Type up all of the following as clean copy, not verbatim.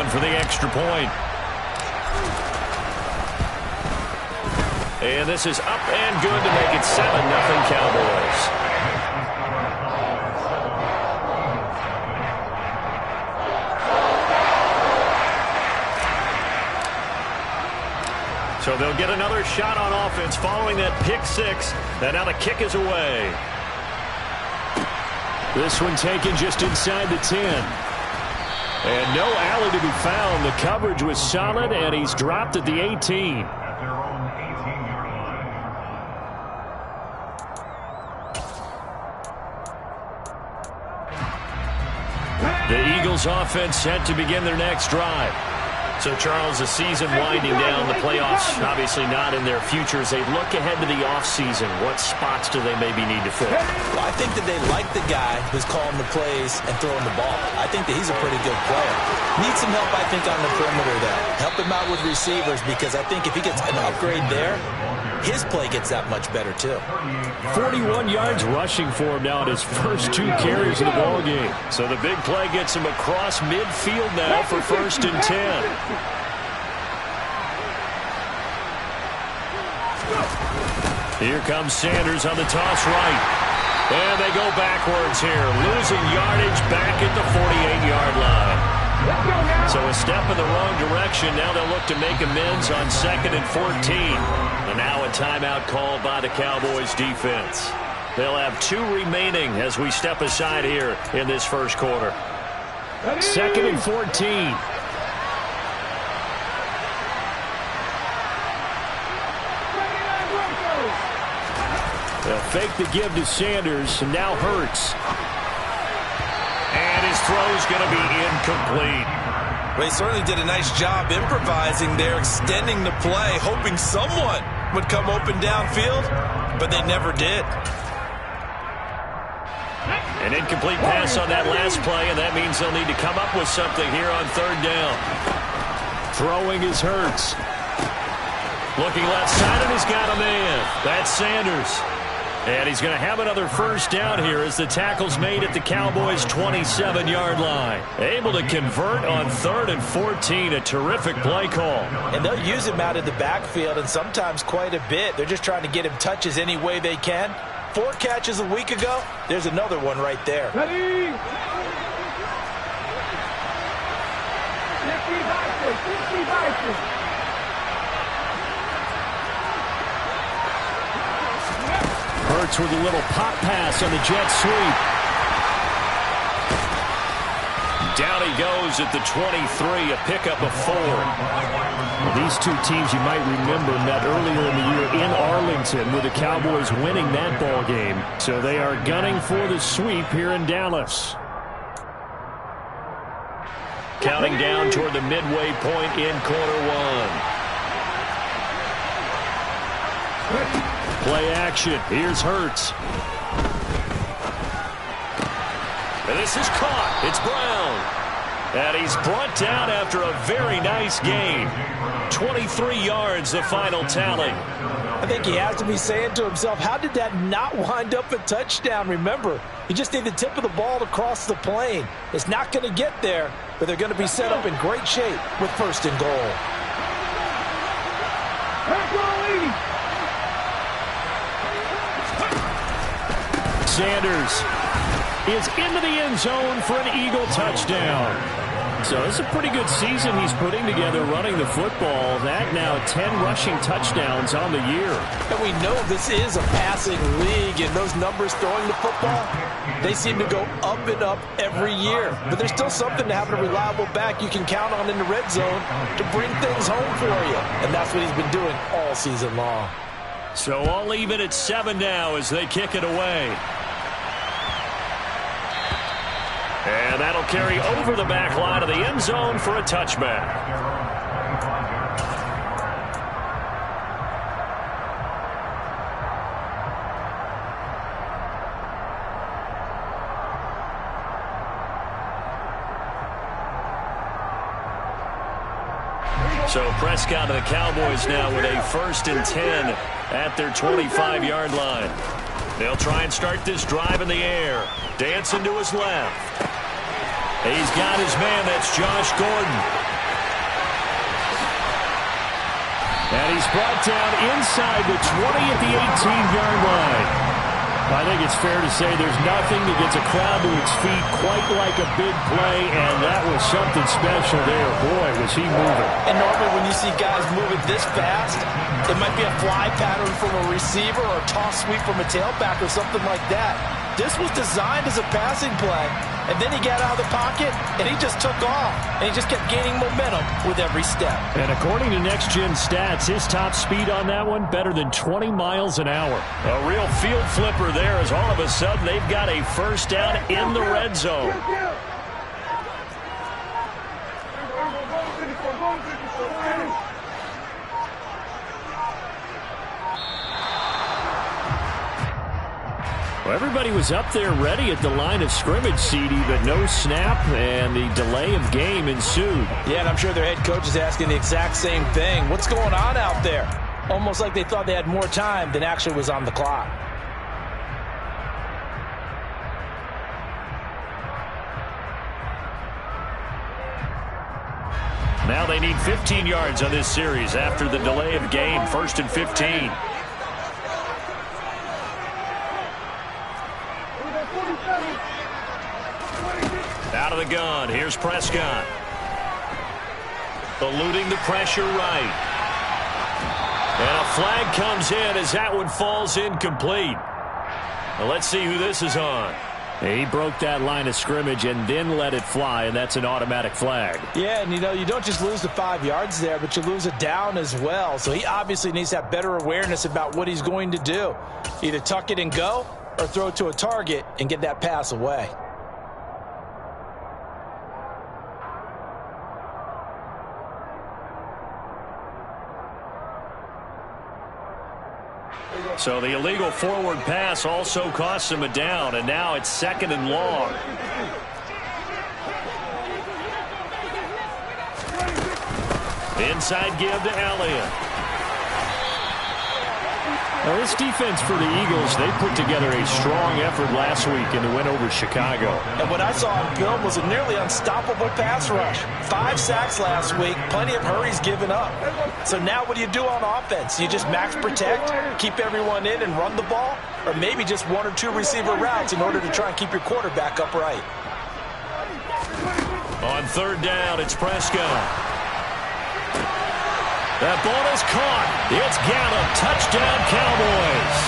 down for the extra point. And this is up and good to make it 7-0 Cowboys. So they'll get another shot on offense following that pick six. And now the kick is away. This one taken just inside the 10. And no alley to be found. The coverage was solid, and he's dropped at the 18. The Eagles offense set to begin their next drive. So, Charles, the season winding down, the playoffs obviously not in their future. As they look ahead to the offseason, what spots do they maybe need to fill? Well, I think that they like the guy who's calling the plays and throwing the ball. I think that he's a pretty good player. Needs some help, I think, on the perimeter there. Help him out with receivers, because I think if he gets an upgrade there, his play gets that much better, too. 41 yards rushing for him now in his first 2 carries of the ball game. So the big play gets him across midfield now for 1st and 10. Here comes Sanders on the toss right. And they go backwards here, losing yardage back at the 48-yard line. So a step in the wrong direction. Now they'll look to make amends on 2nd and 14. And now a timeout called by the Cowboys defense. They'll have 2 remaining as we step aside here in this first quarter. 2nd and 14. They'll fake the give to Sanders, and now Hurts. And his throw's going to be incomplete. Well, he certainly did a nice job improvising there, extending the play, hoping someone would come open downfield, but they never did. An incomplete pass on that last play, and that means they'll need to come up with something here on 3rd down. Throwing is Hurts. Looking left side, and he's got a man. That's Sanders. And he's going to have another 1st down here as the tackle's made at the Cowboys' 27-yard line. Able to convert on 3rd and 14. A terrific play call. And they'll use him out of the backfield, and sometimes quite a bit. They're just trying to get him touches any way they can. 4 catches a week ago. There's another one right there. Ready? Hurts with a little pop pass on the jet sweep. Down he goes at the 23, a pickup of 4. Well, these 2 teams you might remember met earlier in the year in Arlington with the Cowboys winning that ball game. So they are gunning for the sweep here in Dallas. Counting down toward the midway point in quarter 1. Play action. Here's Hurts. And this is caught. It's Brown. And he's brought down after a very nice game. 23 yards, the final tally. I think he has to be saying to himself, how did that not wind up a touchdown? Remember, you just need the tip of the ball to cross the plane. It's not going to get there, but they're going to be set up in great shape with 1st and goal. Sanders is into the end zone for an Eagle touchdown. So it's a pretty good season he's putting together running the football. That now 10 rushing touchdowns on the year. And we know this is a passing league, and those numbers throwing the football, they seem to go up and up every year. But there's still something to having a reliable back you can count on in the red zone to bring things home for you. And that's what he's been doing all season long. So all even at 7 now as they kick it away. And that'll carry over the back line of the end zone for a touchback. So Prescott and the Cowboys now with a 1st and 10 at their 25-yard line. They'll try and start this drive in the air. Dancing to his left. He's got his man. That's Josh Gordon. And he's brought down inside the 20 at the 18-yard line. I think it's fair to say there's nothing that gets a crowd to its feet quite like a big play, and that was something special there. Boy, was he moving. And normally when you see guys moving this fast, it might be a fly pattern from a receiver or a toss sweep from a tailback or something like that. This was designed as a passing play, and then he got out of the pocket, and he just took off, and he just kept gaining momentum with every step. And according to Next Gen Stats, his top speed on that one, better than 20 miles an hour. A real field flipper there as all of a sudden they've got a first down in the red zone. Well, everybody was up there ready at the line of scrimmage, CD, but no snap, and the delay of game ensued. Yeah, and I'm sure their head coach is asking the exact same thing. What's going on out there? Almost like they thought they had more time than actually was on the clock. Now they need 15 yards on this series after the delay of game. 1st and 15. Out of the gun. Here's Prescott. Eluding the pressure right. And a flag comes in as that one falls incomplete. Well, let's see who this is on. He broke that line of scrimmage and then let it fly, and that's an automatic flag. Yeah, and you don't just lose the 5 yards there, but you lose it down as well. So he obviously needs to have better awareness about what he's going to do. Either tuck it and go or throw it to a target and get that pass away. So the illegal forward pass also costs him a down, and now it's 2nd and long. Inside give to Elliott. Now, this defense for the Eagles, they put together a strong effort last week in the win over Chicago. And what I saw on film was a nearly unstoppable pass rush. 5 sacks last week, plenty of hurries given up. So now what do you do on offense? You just max protect, keep everyone in and run the ball, or maybe just 1 or 2 receiver routes in order to try and keep your quarterback upright. On 3rd down, it's Prescott. That ball is caught. It's Gallup. Touchdown, Cowboys.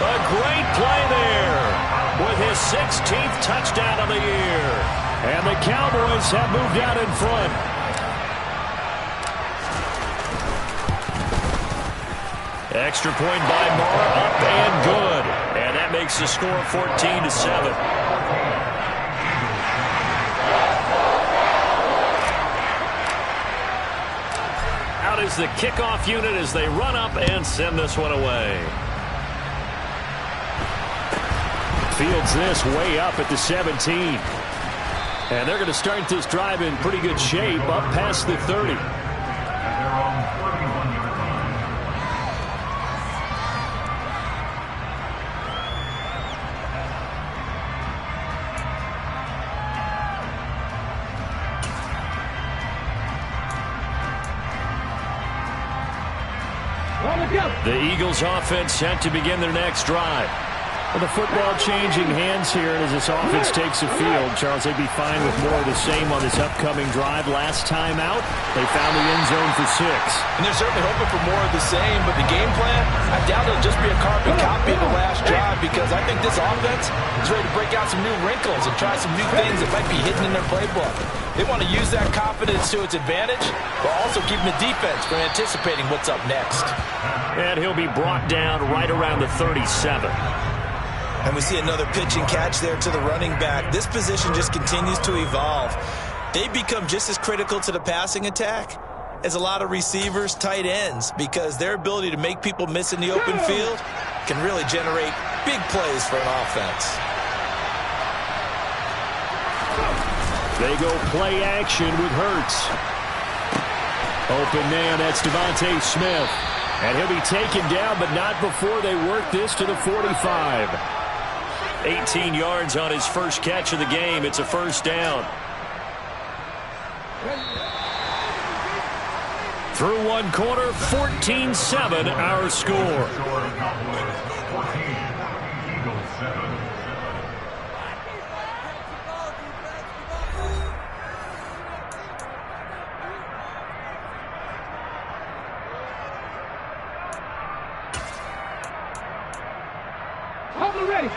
A great play there with his 16th touchdown of the year. And the Cowboys have moved out in front. Extra point by Moore, up and good. And that makes the score 14-7. Is the kickoff unit as they run up and send this one away. Fields this way up at the 17. And they're going to start this drive in pretty good shape up past the 30. The Eagles offense set to begin their next drive. Well, the football changing hands here as this offense takes the field. Charles, they'd be fine with more of the same on this upcoming drive. Last time out, they found the end zone for 6. And they're certainly hoping for more of the same, but the game plan, I doubt it'll just be a carbon copy of the last drive, because I think this offense is ready to break out some new wrinkles and try some new things that might be hidden in their playbook. They want to use that confidence to its advantage, but also keeping the defense from anticipating what's up next. And he'll be brought down right around the 37. And we see another pitch and catch there to the running back. This position just continues to evolve. They become just as critical to the passing attack as a lot of receivers, tight ends, because their ability to make people miss in the open field can really generate big plays for an offense. They go play action with Hurts. Open man, that's Devontae Smith. And he'll be taken down, but not before they work this to the 45. 18 yards on his first catch of the game. It's a first down. Through one quarter, 14-7 our score. Ready.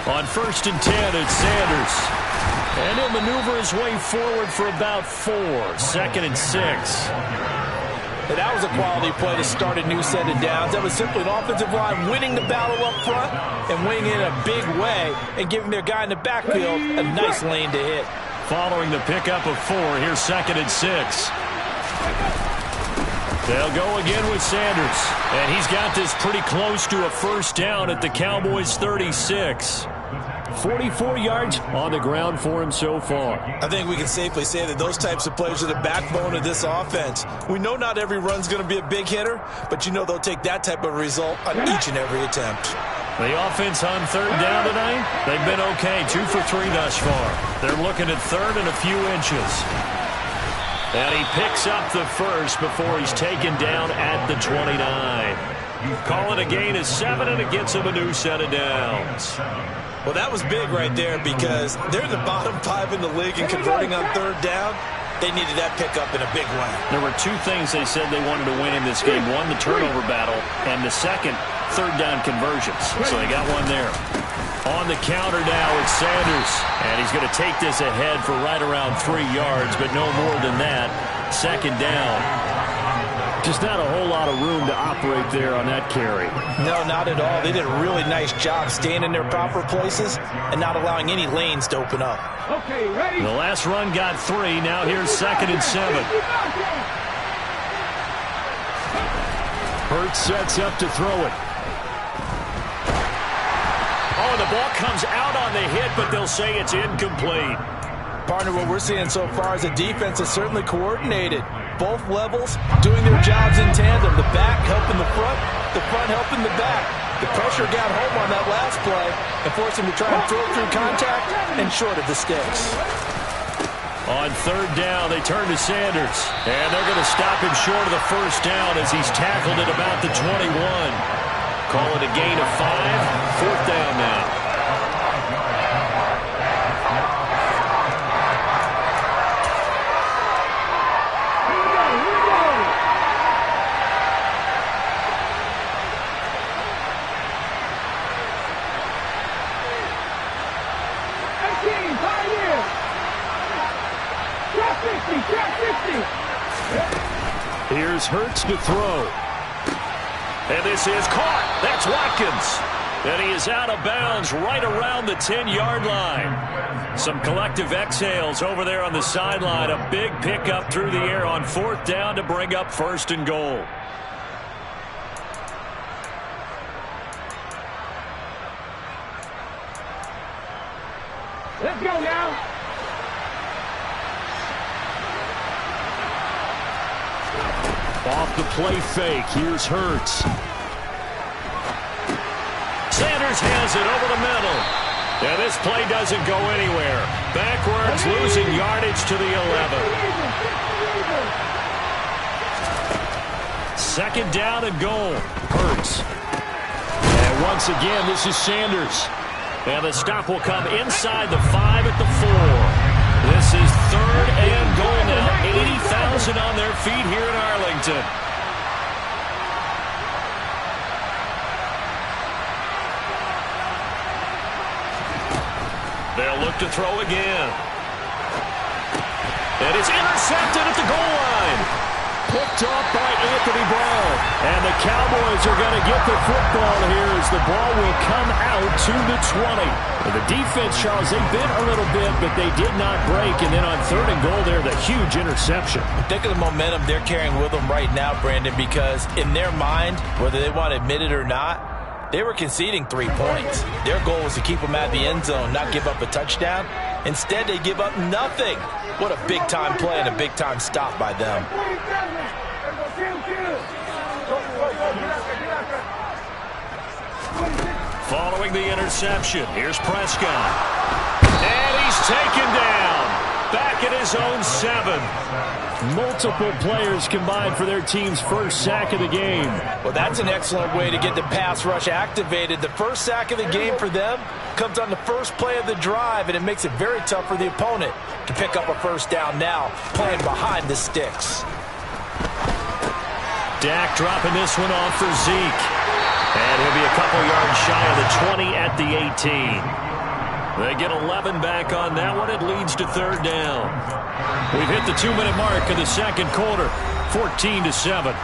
On 1st and 10, it's Sanders. And he'll maneuver his way forward for about 4. 2nd and 6. And that was a quality play to start a new set of downs. That was simply an offensive line winning the battle up front and winning in a big way and giving their guy in the backfield a nice lane to hit. Following the pickup of 4, here's 2nd and 6. They'll go again with Sanders. And he's got this pretty close to a first down at the Cowboys' 36. 44 yards on the ground for him so far. I think we can safely say that those types of plays are the backbone of this offense. We know not every run's going to be a big hitter, but you know they'll take that type of result on each and every attempt. The offense on 3rd down tonight, they've been okay. 2 for 3 thus far. They're looking at 3rd and a few inches. And he picks up the first before he's taken down at the 29. Call it a gain of 7, and it gets him a new set of downs. Well, that was big right there because they're the bottom 5 in the league in converting on 3rd down. They needed that pickup in a big way. There were 2 things they said they wanted to win in this game. One, the turnover battle, and the second, 3rd down conversions. So they got one there. On the counter now, it's Sanders. And he's going to take this ahead for right around 3 yards, but no more than that. 2nd down. Just not a whole lot of room to operate there on that carry. No, not at all. They did a really nice job staying in their proper places and not allowing any lanes to open up. Okay, ready? The last run got 3. Now here's 2nd and 7. Hurts sets up to throw it. Oh, the ball comes out on the hit, but they'll say it's incomplete. Partner, what we're seeing so far is the defense is certainly coordinated. Both levels doing their jobs in tandem. The back helping the front helping the back. The pressure got home on that last play and forced him to try and throw through contact and short of the sticks. On 3rd down, they turn to Sanders. And they're going to stop him short of the first down as he's tackled at about the 21. Call it a gain of 5. 4th down now. Here's Hurts to throw. And this is caught. That's Watkins. And he is out of bounds right around the 10-yard line. Some collective exhales over there on the sideline. A big pickup through the air on 4th down to bring up 1st and goal. Let's go now. Off the play fake. Here's Hurts. Sanders has it over the middle. And this play doesn't go anywhere. Backwards, losing yardage to the 11. 2nd down and goal. Hurts. And once again, this is Sanders. And the stop will come inside the 5 at the 4. This is 3rd and goal now. 80,000 on their feet here in Arlington. They'll look to throw again. And it's intercepted at the goal line. Picked off by Anthony Brown. And the Cowboys are going to get the football here as the ball will come out to the 20. And the defense, Charles, they bit a little bit, but they did not break. And then on 3rd and goal there, the huge interception. Think of the momentum they're carrying with them right now, Brandon, because in their mind, whether they want to admit it or not, they were conceding 3 points. Their goal was to keep them out of the end zone, not give up a touchdown. Instead, they give up nothing. What a big-time play and a big-time stop by them. Following the interception, here's Prescott. And he's taken down. Back at his own 7. Multiple players combined for their team's first sack of the game. Well, that's an excellent way to get the pass rush activated. The first sack of the game for them comes on the first play of the drive, and it makes it very tough for the opponent to pick up a first down now, playing behind the sticks. Dak dropping this one off for Zeke. And he'll be a couple yards shy of the 20 at the 18. They get 11 back on that one. It leads to third down. We've hit the 2-minute mark of the second quarter, 14-7.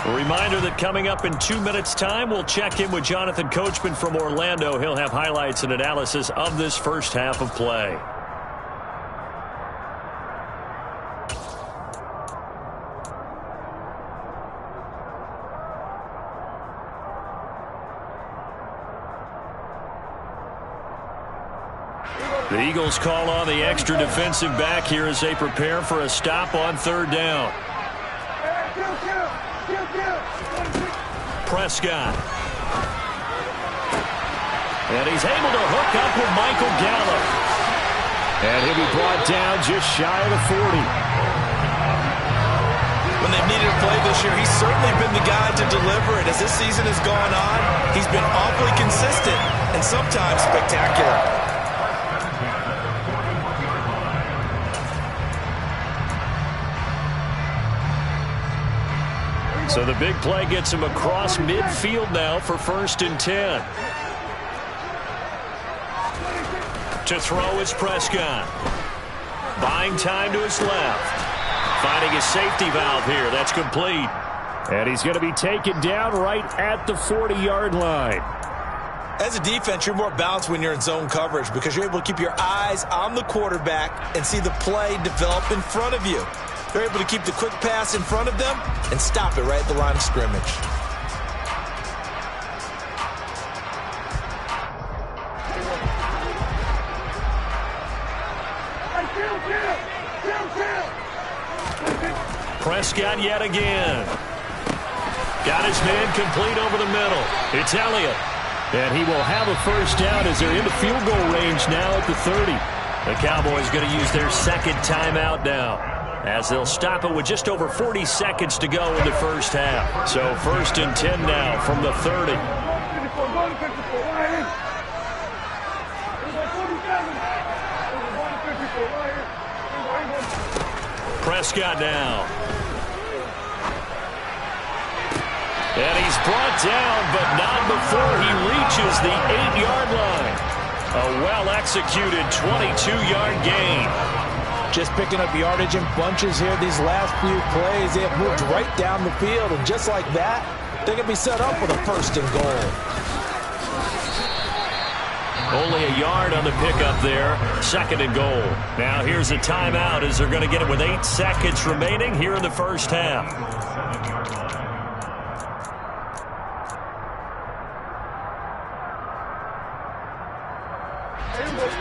A reminder that coming up in 2 minutes' time, we'll check in with Jonathan Coachman from Orlando. He'll have highlights and analysis of this first half of play. The Eagles call on the extra defensive back here as they prepare for a stop on third down. Prescott. And he's able to hook up with Michael Gallup. And he'll be brought down just shy of the 40. When they've needed a play this year, he's certainly been the guy to deliver it. As this season has gone on, he's been awfully consistent and sometimes spectacular. So the big play gets him across midfield now for 1st and 10. To throw is Prescott. Buying time to his left. Finding his safety valve here. That's complete. And he's going to be taken down right at the 40-yard line. As a defense, you're more balanced when you're in zone coverage because you're able to keep your eyes on the quarterback and see the play develop in front of you. They're able to keep the quick pass in front of them and stop it right at the line of scrimmage. Prescott yet again. Got his man complete over the middle. It's Elliott. And he will have a first down as they're in the field goal range now at the 30. The Cowboys going to use their second timeout now, as they'll stop it with just over 40 seconds to go in the first half. So 1st and 10 now from the 30. Prescott now. And he's brought down, but not before he reaches the 8-yard line. A well-executed 22-yard gain. Just picking up yardage in bunches here these last few plays. They have moved right down the field, and just like that, they're going to be set up with a 1st and goal. Only a yard on the pickup there. 2nd and goal. Now here's a timeout as they're going to get it with 8 seconds remaining here in the first half.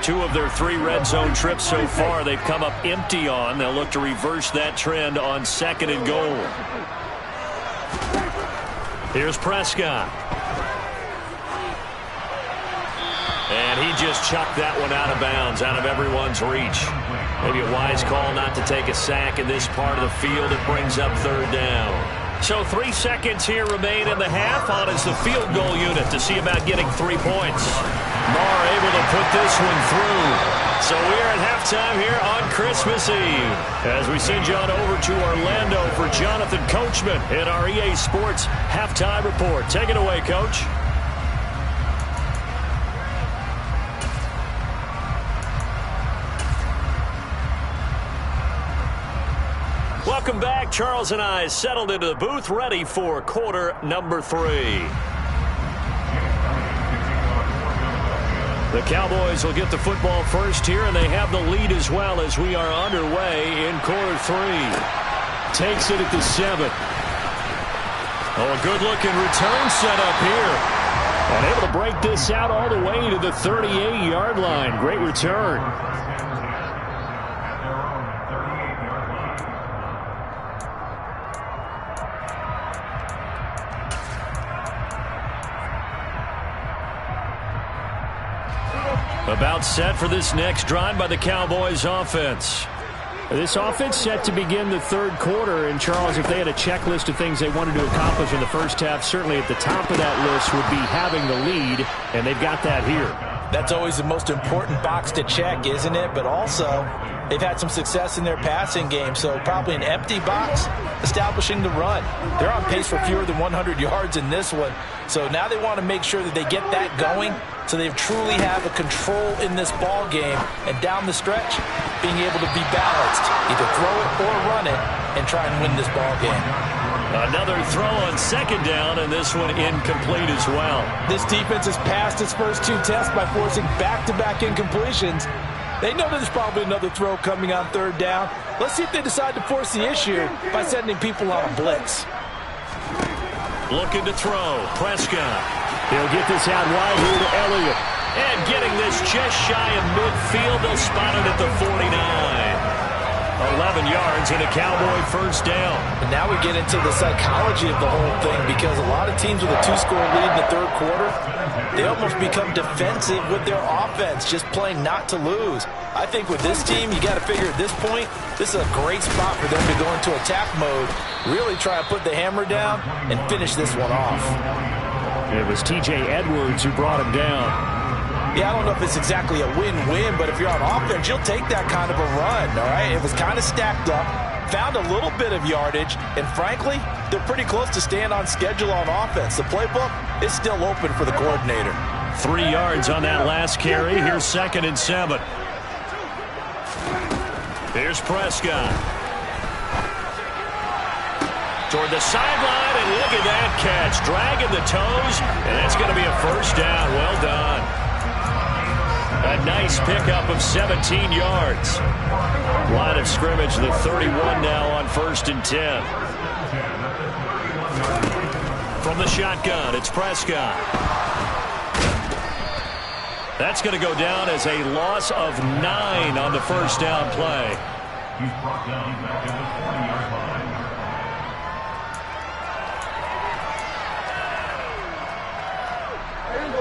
Two of their 3 red zone trips so far they've come up empty on. They'll look to reverse that trend on 2nd and goal. Here's Prescott. And he just chucked that one out of bounds, out of everyone's reach. Maybe a wise call not to take a sack in this part of the field. It brings up third down. So 3 seconds here remain in the half. On is the field goal unit to see about getting 3 points. Marr able to put this one through. So we're at halftime here on Christmas Eve, as we send you on over to Orlando for Jonathan Coachman in our EA Sports Halftime Report. Take it away, Coach. Welcome back. Charles and I settled into the booth, ready for quarter number 3. The Cowboys will get the football first here, and they have the lead as well as we are underway in quarter 3. Takes it at the 7. Oh, a good-looking return set up here. And able to break this out all the way to the 38-yard line. Great return. About set for this next drive by the Cowboys offense. This offense set to begin the third quarter. And, Charles, if they had a checklist of things they wanted to accomplish in the first half, certainly at the top of that list would be having the lead, and they've got that here. That's always the most important box to check, isn't it? But also, they've had some success in their passing game, so probably an empty box establishing the run. They're on pace for fewer than 100 yards in this one, so now they want to make sure that they get that going so they truly have a control in this ball game, and down the stretch, being able to be balanced, either throw it or run it, and try and win this ball game. Another throw on second down, and this one incomplete as well. This defense has passed its first two tests by forcing back-to-back incompletions. They know there's probably another throw coming on third down. Let's see if they decide to force the issue by sending people on a blitz. Looking to throw. Prescott. They'll get this out wide here to Elliott. And getting this just shy of midfield. They'll spot it at the 49. 11 yards and a Cowboy first down. And now we get into the psychology of the whole thing, because a lot of teams with a two-score lead in the third quarter, they almost become defensive with their offense, just playing not to lose. I think with this team, you got to figure at this point, this is a great spot for them to go into attack mode, really try to put the hammer down and finish this one off. It was T.J. Edwards who brought him down. Yeah, I don't know if it's exactly a win-win, but if you're on offense, you'll take that kind of a run, all right? It was kind of stacked up, found a little bit of yardage, and frankly, they're pretty close to staying on schedule on offense. The playbook is still open for the coordinator. 3 yards on that last carry. Here's 2nd and 7. Here's Prescott. Toward the sideline, and look at that catch. Dragging the toes, and that's going to be a first down. Well done. A nice pickup of 17 yards. Line of scrimmage, the 31 now on 1st and 10. From the shotgun, it's Prescott. That's going to go down as a loss of 9 on the first down play. He's brought down back at the 20-yard line.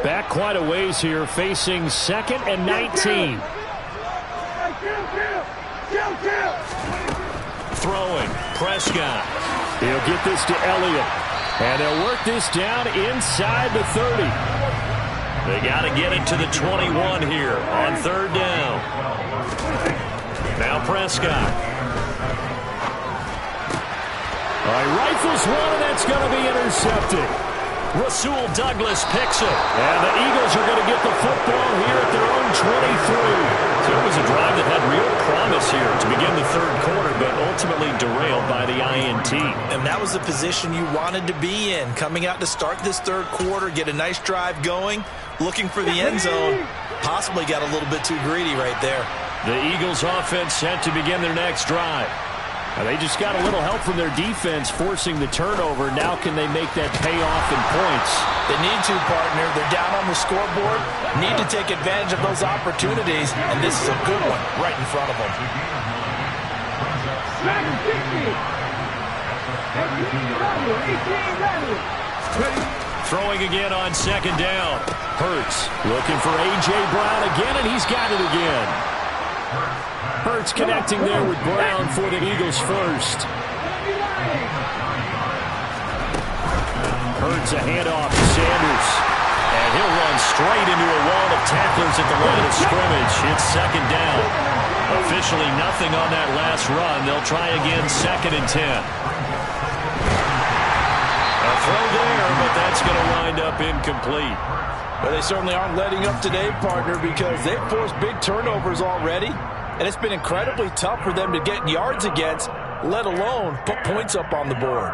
Back quite a ways here, facing 2nd and 19. Throwing, Prescott. He'll get this to Elliott. And they'll work this down inside the 30. They got to get it to the 21 here on 3rd down. Now Prescott. All right, rifles one, and that's going to be intercepted. Rasul Douglas picks it. And the Eagles are going to get the football here at their own 23. So it was a drive that had real promise here to begin the third quarter, but ultimately derailed by the INT. And that was the position you wanted to be in, coming out to start this third quarter, get a nice drive going, looking for the end zone. Possibly got a little bit too greedy right there. The Eagles offense set to begin their next drive. They just got a little help from their defense forcing the turnover. Now can they make that pay off in points? They need to, partner. They're down on the scoreboard. Need to take advantage of those opportunities, and this is a good one right in front of them. Throwing again on 2nd down. Hurts looking for A.J. Brown again, and he's got it again. Hurts connecting there with Brown for the Eagles first. Hurts a handoff to Sanders. And he'll run straight into a wall of tacklers at the line of scrimmage. It's 2nd down. Officially nothing on that last run. They'll try again 2nd and 10. A throw there, but that's going to wind up incomplete. But they certainly aren't letting up today, partner, because they've forced big turnovers already. And it's been incredibly tough for them to get yards against, let alone put points up on the board.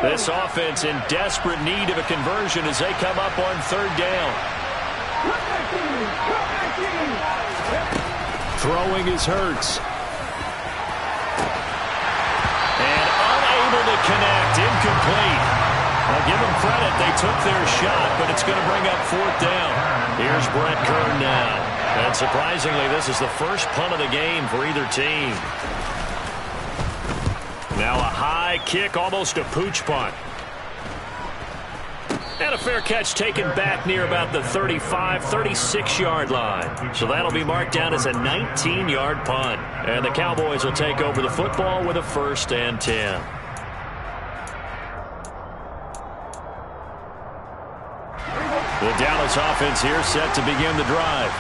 This offense in desperate need of a conversion as they come up on third down. Throwing is Hurts. And unable to connect. Incomplete. I'll give them credit. They took their shot, but it's going to bring up fourth down. Here's Brett Kern now. And surprisingly, this is the first punt of the game for either team. Now a high kick, almost a pooch punt. And a fair catch taken back near about the 35, 36-yard line. So that'll be marked down as a 19-yard punt. And the Cowboys will take over the football with a 1st and 10. The Dallas offense here set to begin the drive.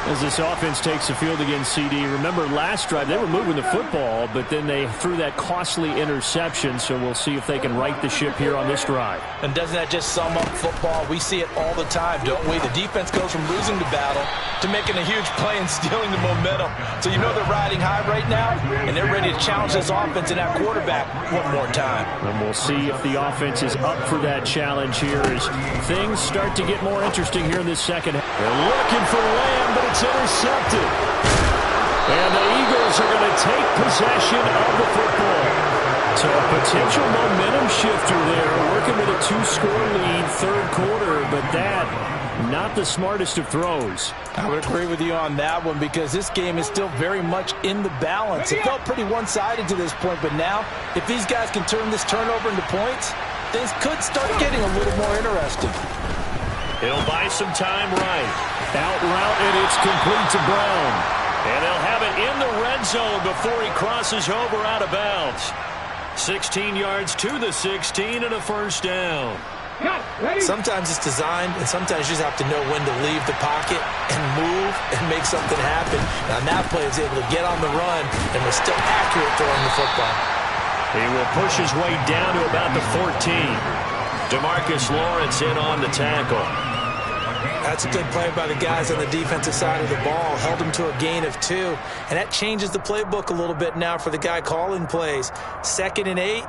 As this offense takes the field against CD, remember last drive they were moving the football, but then they threw that costly interception, so we'll see if they can right the ship here on this drive. And doesn't that just sum up football? We see it all the time, don't we? The defense goes from losing the battle to making a huge play and stealing the momentum. So you know they're riding high right now, and they're ready to challenge this offense and that quarterback one more time. And we'll see if the offense is up for that challenge here as things start to get more interesting here in this second. They're looking for Lamb, but it's intercepted. And the Eagles are going to take possession of the football. So a potential momentum shifter there, working with a 2-score lead, third quarter, but that, not the smartest of throws. I would agree with you on that one because this game is still very much in the balance. It felt pretty one-sided to this point, but now, if these guys can turn this turnover into points, things could start getting a little more interesting. He'll buy some time right. Out route, and it's complete to Brown. And they'll have it in the red zone before he crosses over out of bounds. 16 yards to the 16 and a 1st down. Sometimes it's designed, and sometimes you just have to know when to leave the pocket and move and make something happen. And on that play, he's able to get on the run and was still accurate throwing the football. He will push his way down to about the 14. DeMarcus Lawrence in on the tackle. That's a good play by the guys on the defensive side of the ball. Held him to a gain of 2. And that changes the playbook a little bit now for the guy calling plays. 2nd and 8.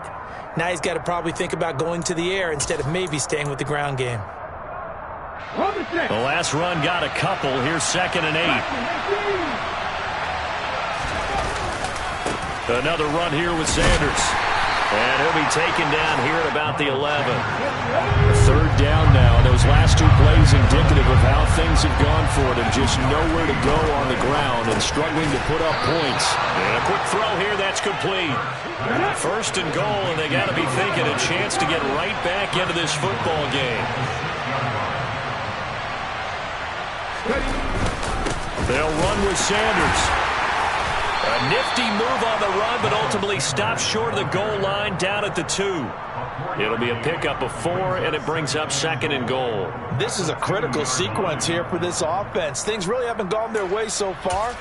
Now he's got to probably think about going to the air instead of maybe staying with the ground game. The last run got a couple. Here's 2nd and 8. Another run here with Sanders. And he'll be taken down here at about the 11. Third down now. Those last 2 plays indicative of how things have gone for them. Just nowhere to go on the ground and struggling to put up points. And a quick throw here. That's complete. 1st and goal, and they got to be thinking a chance to get right back into this football game. They'll run with Sanders. A nifty move on the run, but ultimately stops short of the goal line down at the 2. It'll be a pickup of 4, and it brings up 2nd and goal. This is a critical sequence here for this offense. Things really haven't gone their way so far.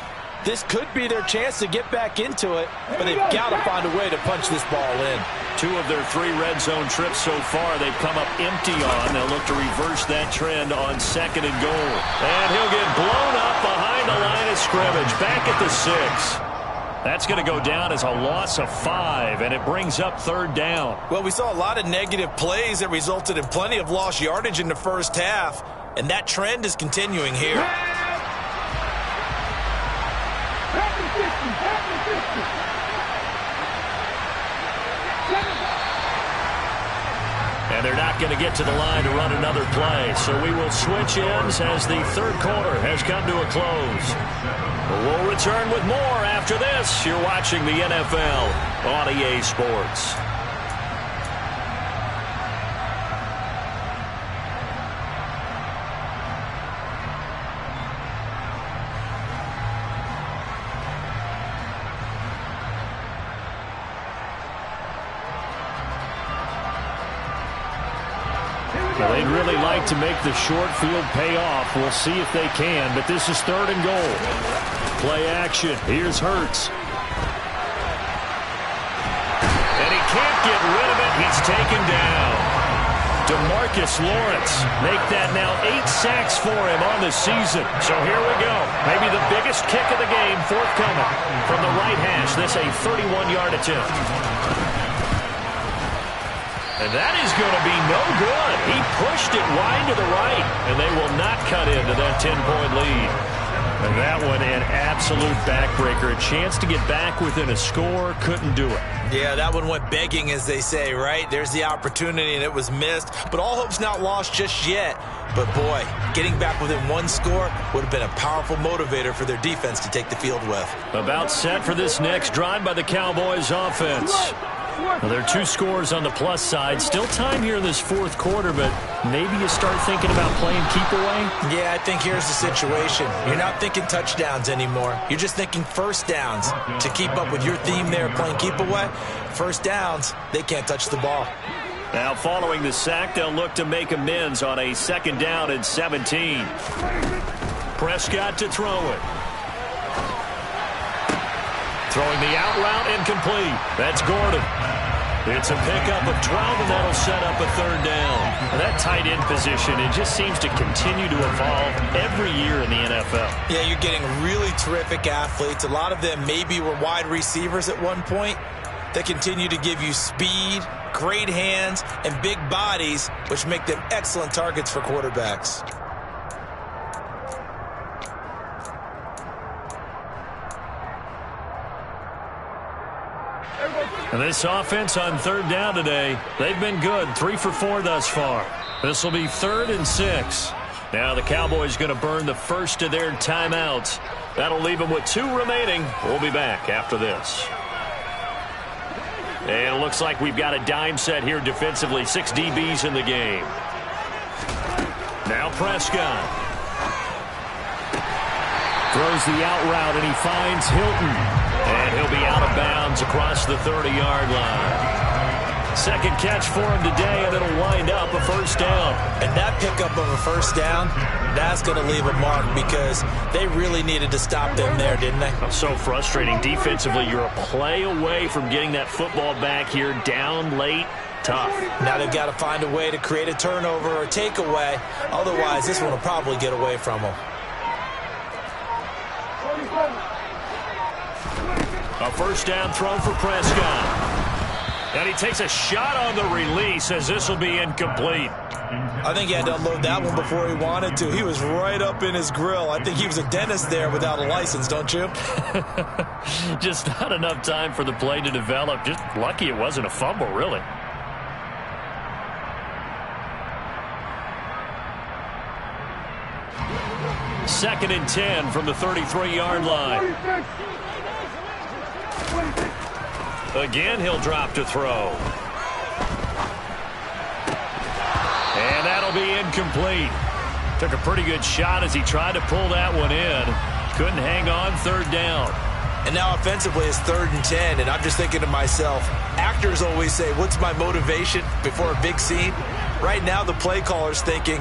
This could be their chance to get back into it, but they've got to find a way to punch this ball in. 2 of their 3 red zone trips so far they've come up empty on. They'll look to reverse that trend on 2nd and goal. And he'll get blown up behind the line of scrimmage, back at the 6. That's going to go down as a loss of 5, and it brings up 3rd down. Well, we saw a lot of negative plays that resulted in plenty of lost yardage in the first half, and that trend is continuing here. And they're not going to get to the line to run another play, so we will switch ends as the third quarter has come to a close. We'll return with more after this. You're watching the NFL on EA Sports. Well, they'd really like to make the short field pay off. We'll see if they can, but this is 3rd and goal. Play action. Here's Hurts. And he can't get rid of it. He's taken down. DeMarcus Lawrence make that now 8 sacks for him on the season. So here we go. Maybe the biggest kick of the game forthcoming from the right hash. This a 31-yard attempt. And that is going to be no good. He pushed it wide to the right, and they will not cut into that 10-point lead. And that one an absolute backbreaker. A chance to get back within a score, couldn't do it. Yeah, that one went begging, as they say, right? There's the opportunity, and it was missed. But all hope's not lost just yet. But, boy, getting back within one score would have been a powerful motivator for their defense to take the field with. About set for this next drive by the Cowboys offense. Well, there are 2 scores on the plus side. Still time here in this fourth quarter, but maybe you start thinking about playing keep away? Yeah, I think here's the situation. You're not thinking touchdowns anymore. You're just thinking first downs. To keep up with your theme there, playing keep away, first downs, they can't touch the ball. Now, following the sack, they'll look to make amends on a 2nd down and 17. Prescott to throw it. Throwing the out route incomplete. That's Gordon. It's a pickup of 12, and that'll set up a 3rd down. That tight end position, it just seems to continue to evolve every year in the NFL. Yeah, you're getting really terrific athletes. A lot of them maybe were wide receivers at one point. They continue to give you speed, great hands, and big bodies, which make them excellent targets for quarterbacks. And this offense on 3rd down today, they've been good. 3 for 4 thus far. This will be 3rd and 6. Now the Cowboys going to burn the first of their timeouts. That'll leave them with 2 remaining. We'll be back after this. And it looks like we've got a dime set here defensively. 6 DBs in the game. Now Prescott. Throws the out route, and he finds Hilton. And he'll be out of bounds across the 30-yard line. 2nd catch for him today, and it'll wind up a 1st down. And that pickup of a 1st down, that's going to leave a mark because they really needed to stop them there, didn't they? So frustrating. Defensively, you're a play away from getting that football back here down late. Tough. Now they've got to find a way to create a turnover or takeaway. Otherwise, this one will probably get away from them. A 1st down throw for Prescott. And he takes a shot on the release as this will be incomplete. I think he had to unload that one before he wanted to. He was right up in his grill. I think he was a dentist there without a license, don't you? Just not enough time for the play to develop. Just lucky it wasn't a fumble, really. Second and 10 from the 33-yard line. Again, he'll drop to throw. And that'll be incomplete. Took a pretty good shot as he tried to pull that one in. Couldn't hang on. 3rd down. And now offensively it's 3rd and 10, and I'm just thinking to myself, actors always say, what's my motivation before a big scene? Right now the play caller's thinking,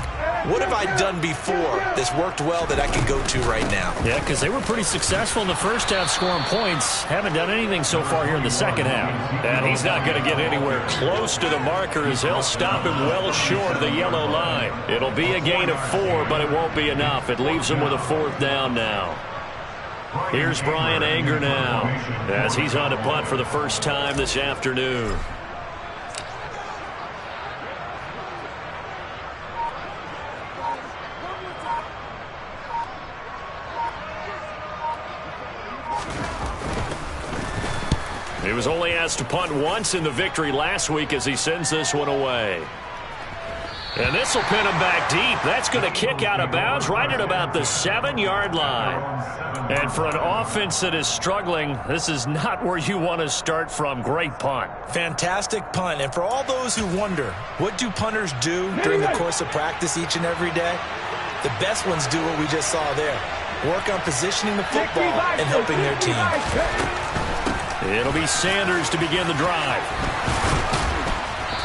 what have I done before that's worked well that I can go to right now? Yeah, because they were pretty successful in the first half scoring points. Haven't done anything so far here in the second half. And he's not going to get anywhere close to the marker as they'll stop him well short of the yellow line. It'll be a gain of 4, but it won't be enough. It leaves him with a 4th down now. Here's Brian Anger now as he's on to punt for the first time this afternoon. He was only asked to punt once in the victory last week as he sends this one away. And this will pin him back deep. That's going to kick out of bounds right at about the 7-yard line. And for an offense that is struggling, this is not where you want to start from. Great punt. Fantastic punt. And for all those who wonder, what do punters do during the course of practice each and every day? The best ones do what we just saw there. Work on positioning the football and helping their team. It'll be Sanders to begin the drive.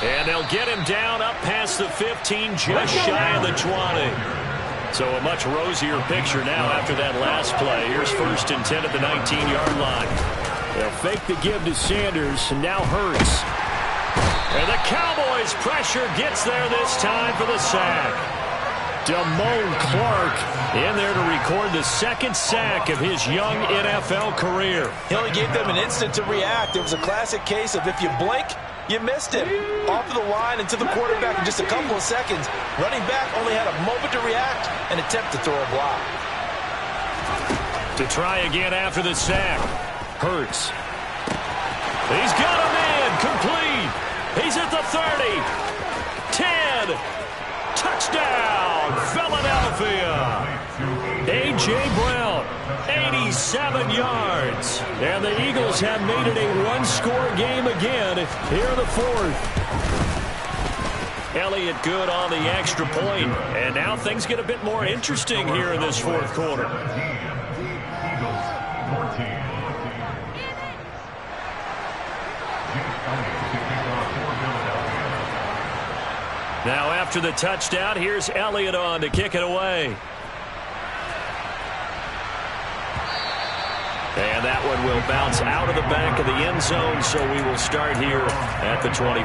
And they'll get him down up past the 15, just shy of the 20. So a much rosier picture now after that last play. Here's 1st and 10 at the 19-yard line. They'll fake the give to Sanders, and now Hurts. And the Cowboys pressure gets there this time for the sack. Damone Clark in there to record the 2nd sack of his young NFL career. He only gave them an instant to react. It was a classic case of if you blink, You missed him. Off of the line and to the quarterback in just a couple of seconds. Running back only had a moment to react and attempt to throw a block. To try again after the sack. Hurts. He's got a man. Complete. He's at the 30. 10. Touchdown, Philadelphia. A.J. Brown, 87 yards. And the Eagles have made it a one-score game again here in the fourth. Elliott good on the extra point. And now things get a bit more interesting here in this fourth quarter. Now after the touchdown, here's Elliott on to kick it away. And that one will bounce out of the back of the end zone, so we will start here at the 25.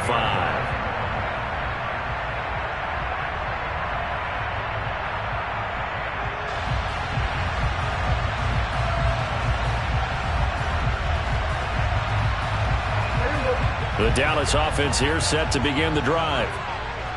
The Dallas offense here set to begin the drive.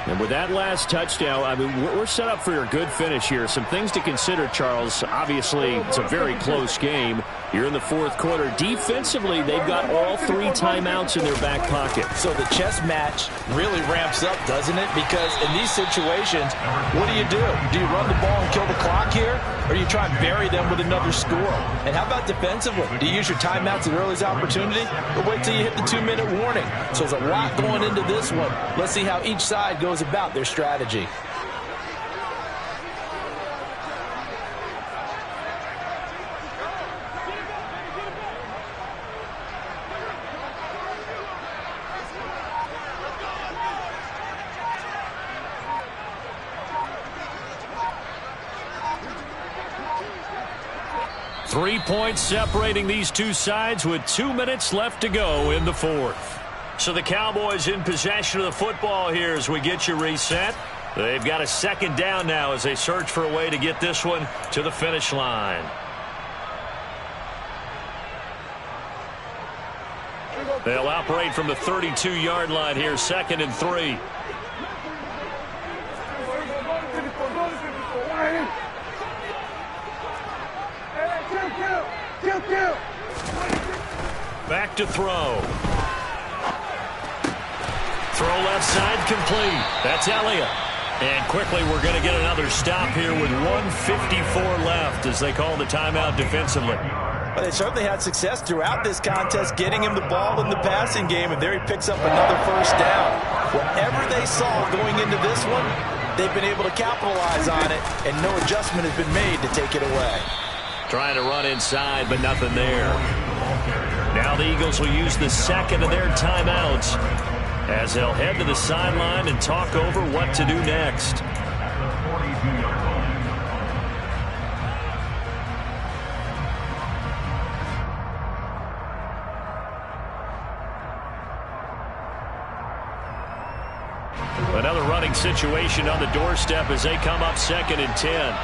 And with that last touchdown, I mean, we're set up for a good finish here. Some things to consider, Charles. Obviously, it's a very close game. You're in the fourth quarter. Defensively, they've got all 3 timeouts in their back pocket. So the chess match really ramps up, doesn't it? Because in these situations, what do? Do you run the ball and kill the clock here? Or do you try and bury them with another score? And how about defensively? Do you use your timeouts at earliest opportunity? Or wait till you hit the 2-minute warning? So there's a lot going into this one. Let's see how each side goes about their strategy. Three points separating these two sides with 2 minutes left to go in the fourth. So the Cowboys in possession of the football here as we get you reset. They've got a second down now as they search for a way to get this one to the finish line. They'll operate from the 32-yard line here, 2nd and 3. Back to throw. Throw left side complete. That's Elliott. And quickly we're going to get another stop here with 1:54 left as they call the timeout defensively. Well, they certainly had success throughout this contest getting him the ball in the passing game, and there he picks up another first down. Whatever they saw going into this one, they've been able to capitalize on it, and no adjustment has been made to take it away. Trying to run inside, but nothing there. Now the Eagles will use the second of their timeouts as they'll head to the sideline and talk over what to do next. Another running situation on the doorstep as they come up 2nd and 10.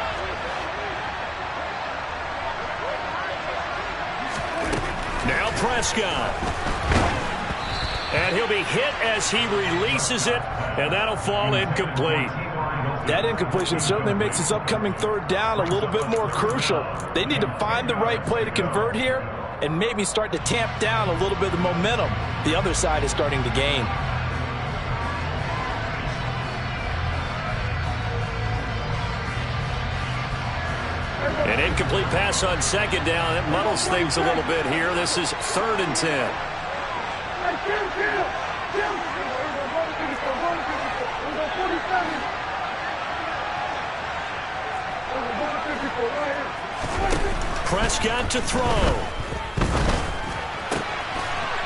Now Prescott. And he'll be hit as he releases it, and that'll fall incomplete. That incompletion certainly makes his upcoming third down a little bit more crucial. They need to find the right play to convert here and maybe start to tamp down a little bit of the momentum the other side is starting to gain. An incomplete pass on 2nd down. It muddles things a little bit here. This is 3rd and 10. Prescott to throw.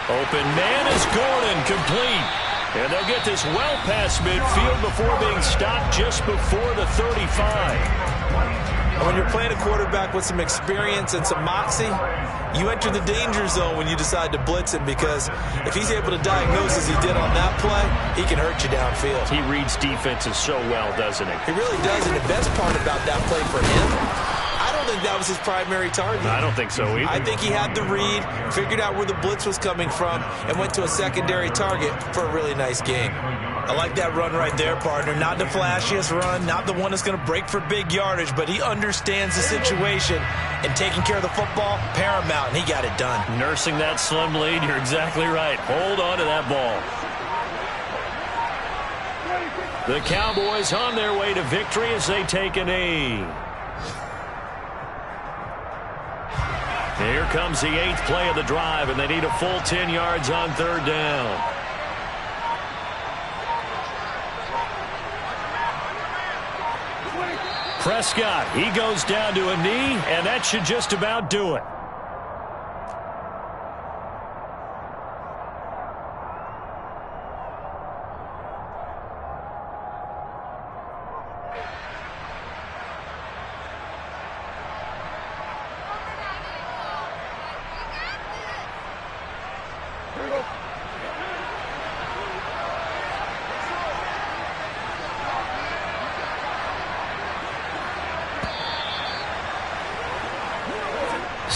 Open man is Gordon, complete. And they'll get this well past midfield before being stopped just before the 35. When you're playing a quarterback with some experience and some moxie, you enter the danger zone when you decide to blitz him, because if he's able to diagnose as he did on that play, he can hurt you downfield. He reads defenses so well, doesn't he? He really does, and the best part about that play for him, I don't think that was his primary target. I don't think so either. I think he had the read, figured out where the blitz was coming from, and went to a secondary target for a really nice gain. I like that run right there, partner. Not the flashiest run, not the one that's going to break for big yardage, but he understands the situation, and taking care of the football, paramount, and he got it done. Nursing that slim lead, you're exactly right. Hold on to that ball. The Cowboys on their way to victory as they take a knee. Here comes the 8th play of the drive, and they need a full 10 yards on 3rd down. Prescott, he goes down to a knee, and that should just about do it.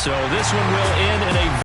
So this one will end in a